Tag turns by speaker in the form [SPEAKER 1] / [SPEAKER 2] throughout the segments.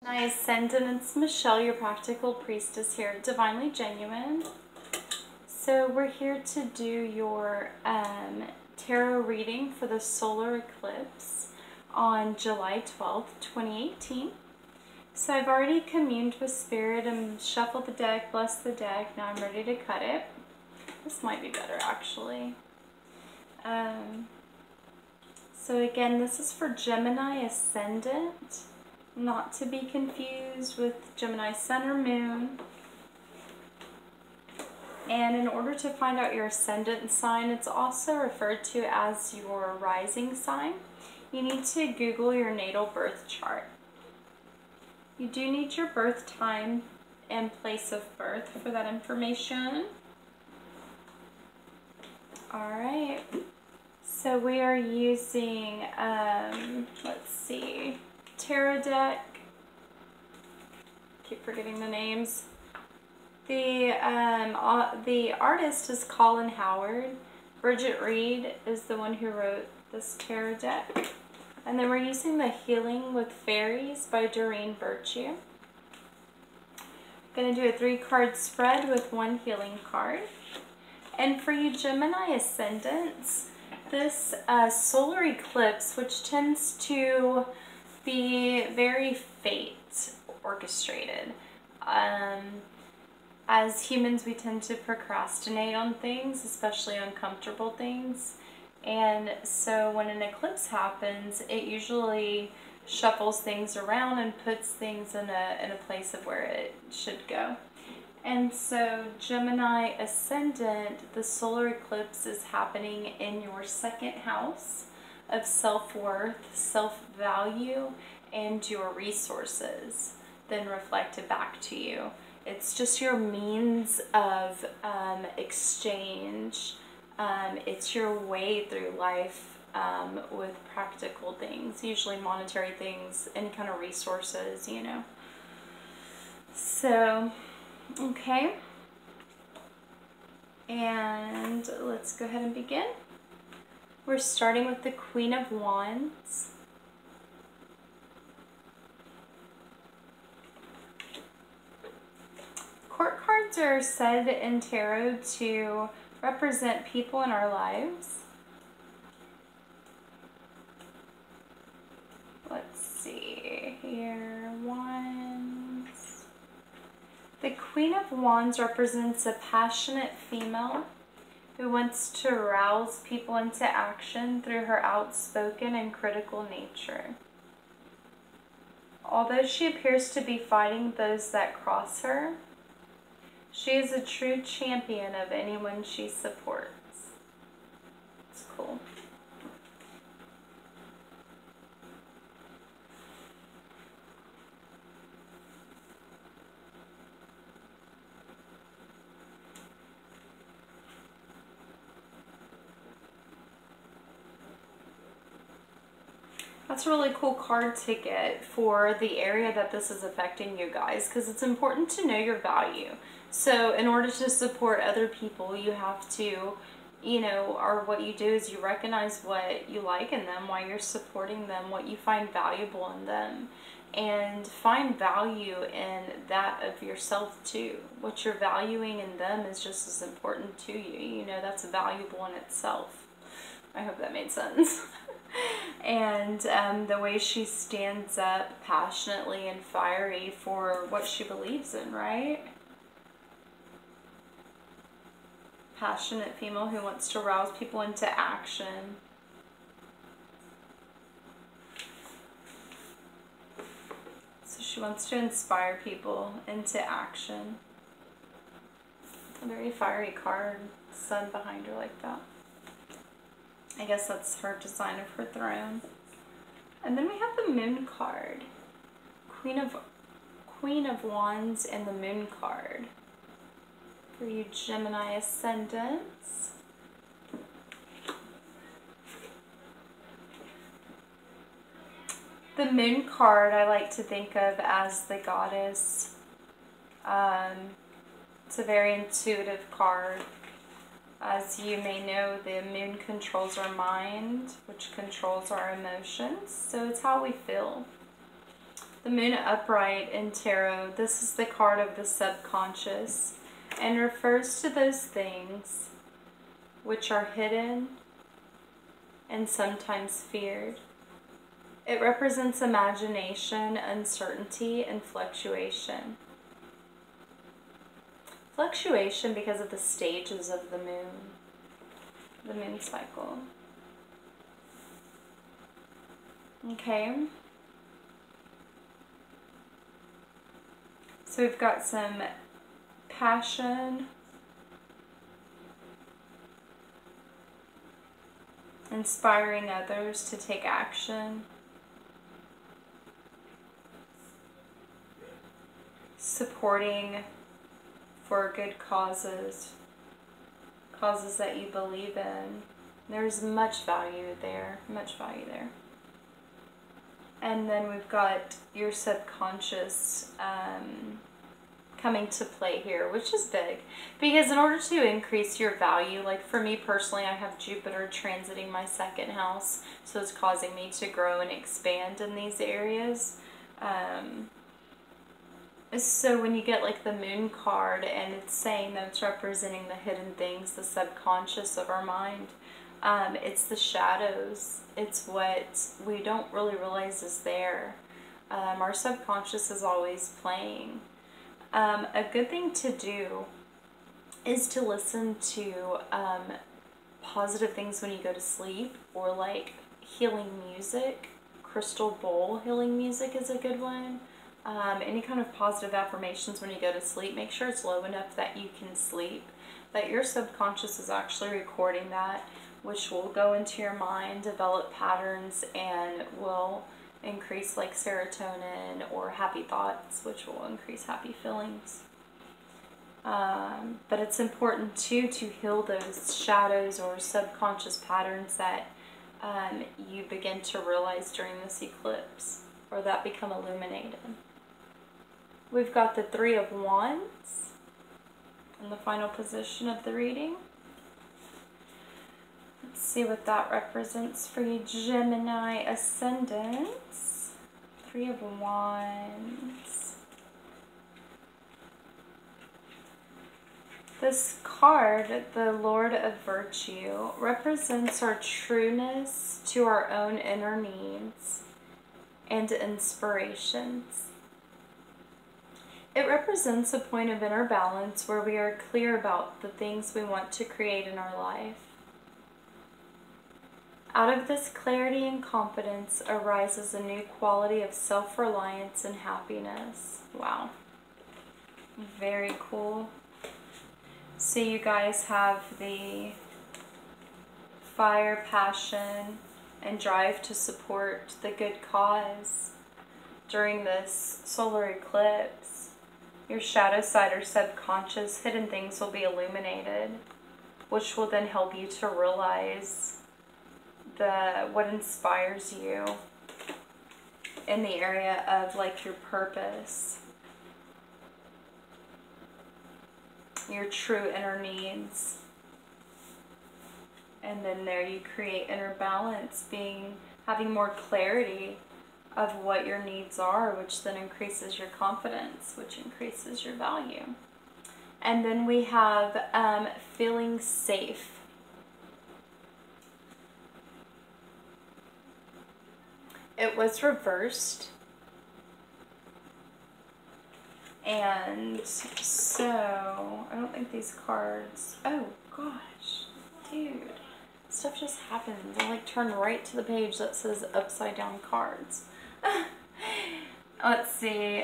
[SPEAKER 1] My ascendant, it's Michelle, your practical priestess here at Divinely Genuine. So we're here to do your tarot reading for the solar eclipse on July 12th, 2018. So I've already communed with Spirit and shuffled the deck, blessed the deck. Now I'm ready to cut it. This might be better actually. So again, this is for Gemini ascendant, not to be confused with Gemini sun or moon. And in order to find out your ascendant sign, it's also referred to as your rising sign. You need to Google your natal birth chart. You do need your birth time and place of birth for that information. Alright, so we are using, let's see, tarot deck. Keep forgetting the names. The artist is Colin Howard. Bridget Reed is the one who wrote this tarot deck. And then we're using the Healing with Fairies by Doreen Virtue. I'm going to do a 3-card spread with 1 healing card. And for you Gemini ascendants, this solar eclipse, which tends to be very fate orchestrated. As humans, we tend to procrastinate on things, especially uncomfortable things. And so when an eclipse happens, it usually shuffles things around and puts things in a place of where it should go. And so Gemini ascendant, the solar eclipse is happening in your 2nd house of self-worth, self-value, and your resources, then reflected back to you. It's just your means of exchange. It's your way through life with practical things, usually monetary things, any kind of resources, you know. So, okay. And let's go ahead and begin. We're starting with the Queen of Wands. Court cards are said in tarot to represent people in our lives. Let's see here. Wands. The Queen of Wands represents a passionate female who wants to rouse people into action through her outspoken and critical nature. Although she appears to be fighting those that cross her, she is a true champion of anyone she supports. It's cool. That's a really cool card to get for the area that this is affecting you guys, because it's important to know your value. So in order to support other people, you have to, you know, or what you do is you recognize what you like in them, why you're supporting them, what you find valuable in them, and find value in that of yourself too. What you're valuing in them is just as important to you. You know, that's valuable in itself. I hope that made sense. And the way she stands up passionately and fiery for what she believes in, right? Passionate female who wants to rouse people into action. So she wants to inspire people into action. A very fiery card, sun behind her like that. I guess that's her design of her throne. And then we have the Moon card. Queen of Wands and the Moon card. For you Gemini ascendants. The Moon card I like to think of as the goddess. It's a very intuitive card. As you may know, the moon controls our mind, which controls our emotions. So it's how we feel. The moon upright in tarot, this is the card of the subconscious and refers to those things which are hidden and sometimes feared. It represents imagination, uncertainty, and fluctuation. Fluctuation because of the stages of the moon cycle. Okay. So we've got some passion, inspiring others to take action, supporting for good causes, causes that you believe in. There's much value there, much value there. And then we've got your subconscious coming to play here, which is big. Because in order to increase your value, like for me personally, I have Jupiter transiting my second house, so it's causing me to grow and expand in these areas. So when you get like the moon card and it's saying that it's representing the hidden things, the subconscious of our mind, it's the shadows. It's what we don't really realize is there. Our subconscious is always playing. A good thing to do is to listen to positive things when you go to sleep, or like healing music. Crystal bowl healing music is a good one. Any kind of positive affirmations when you go to sleep. Make sure it's low enough that you can sleep. But your subconscious is actually recording that, which will go into your mind, develop patterns, and will increase like serotonin or happy thoughts, which will increase happy feelings. But it's important too to heal those shadows or subconscious patterns that you begin to realize during this eclipse, or that become illuminated. We've got the Three of Wands in the final position of the reading. Let's see what that represents for you, Gemini ascendants. Three of Wands. This card, the Lord of Virtue, represents our trueness to our own inner needs and inspirations. It represents a point of inner balance where we are clear about the things we want to create in our life. Out of this clarity and confidence arises a new quality of self-reliance and happiness. Wow. Very cool. So you guys have the fire, passion, and drive to support the good cause during this solar eclipse. Your shadow side or subconscious hidden things will be illuminated, which will then help you to realize what inspires you in the area of like your purpose, your true inner needs. And then there you create inner balance, having more clarity of what your needs are, which then increases your confidence, which increases your value. And then we have feeling safe. It was reversed. And so, I don't think these cards, oh gosh, dude, stuff just happens. I like turn right to the page that says upside down cards. Let's see,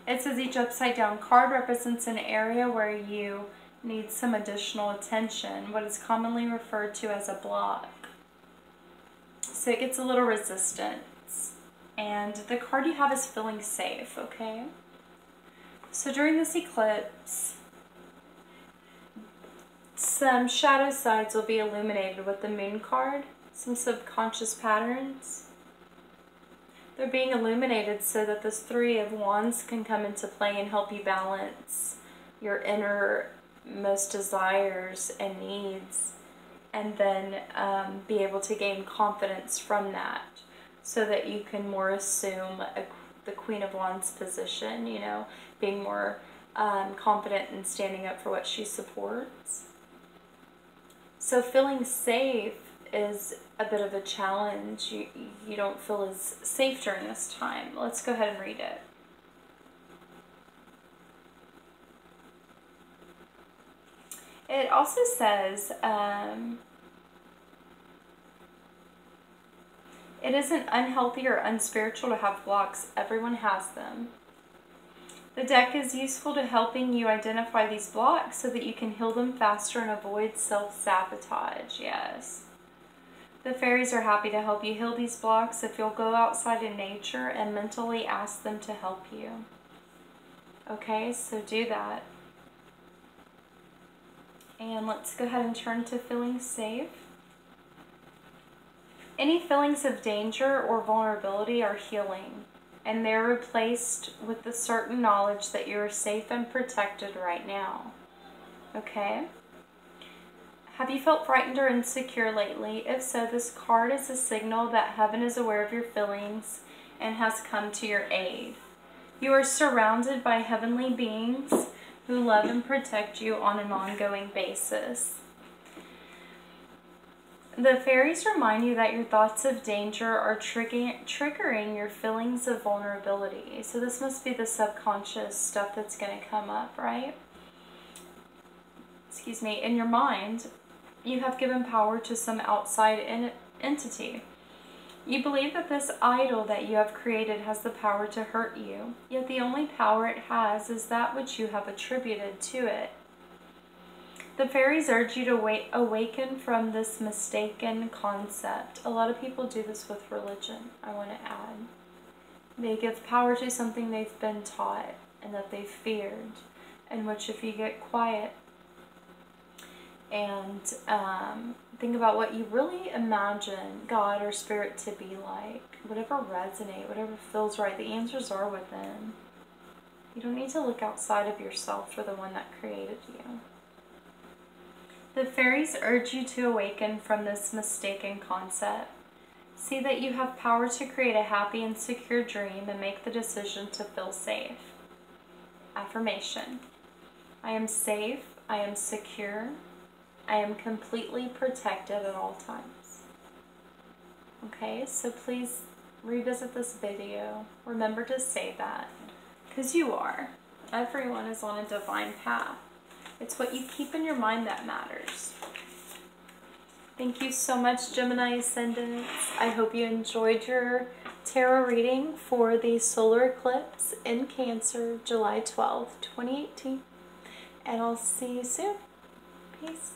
[SPEAKER 1] it says each upside down card represents an area where you need some additional attention, what is commonly referred to as a block. So it gets a little resistance. And the card you have is feeling safe, okay? So during this eclipse, some shadow sides will be illuminated with the moon card, some subconscious patterns. They're being illuminated so that this Three of Wands can come into play and help you balance your innermost desires and needs, and then be able to gain confidence from that so that you can more assume the Queen of Wands position, you know, being more confident in standing up for what she supports. So feeling safe is a bit of a challenge. You don't feel as safe during this time. Let's go ahead and read it. It also says, it isn't unhealthy or unspiritual to have blocks. Everyone has them. The deck is useful to helping you identify these blocks so that you can heal them faster and avoid self-sabotage. Yes. The fairies are happy to help you heal these blocks if you'll go outside in nature and mentally ask them to help you. Okay, so do that. And let's go ahead and turn to feeling safe. Any feelings of danger or vulnerability are healing, and they're replaced with the certain knowledge that you are safe and protected right now. Okay? Have you felt frightened or insecure lately? If so, this card is a signal that heaven is aware of your feelings and has come to your aid. You are surrounded by heavenly beings who love and protect you on an ongoing basis. The fairies remind you that your thoughts of danger are triggering your feelings of vulnerability. So this must be the subconscious stuff that's going to come up, right? Excuse me. In your mind, you have given power to some outside entity. You believe that this idol that you have created has the power to hurt you, yet the only power it has is that which you have attributed to it. The fairies urge you to awaken from this mistaken concept. A lot of people do this with religion, I want to add. They give power to something they've been taught and that they've feared, in which if you get quiet and think about what you really imagine God or Spirit to be like, whatever resonates, whatever feels right, the answers are within. You don't need to look outside of yourself for the one that created you. The fairies urge you to awaken from this mistaken concept. See that you have power to create a happy and secure dream and make the decision to feel safe. Affirmation. I am safe, I am secure, I am completely protected at all times. Okay, so please revisit this video. Remember to say that, because you are. Everyone is on a divine path. It's what you keep in your mind that matters. Thank you so much, Gemini Ascendants. I hope you enjoyed your tarot reading for the solar eclipse in Cancer, July 12th, 2018. And I'll see you soon. Peace.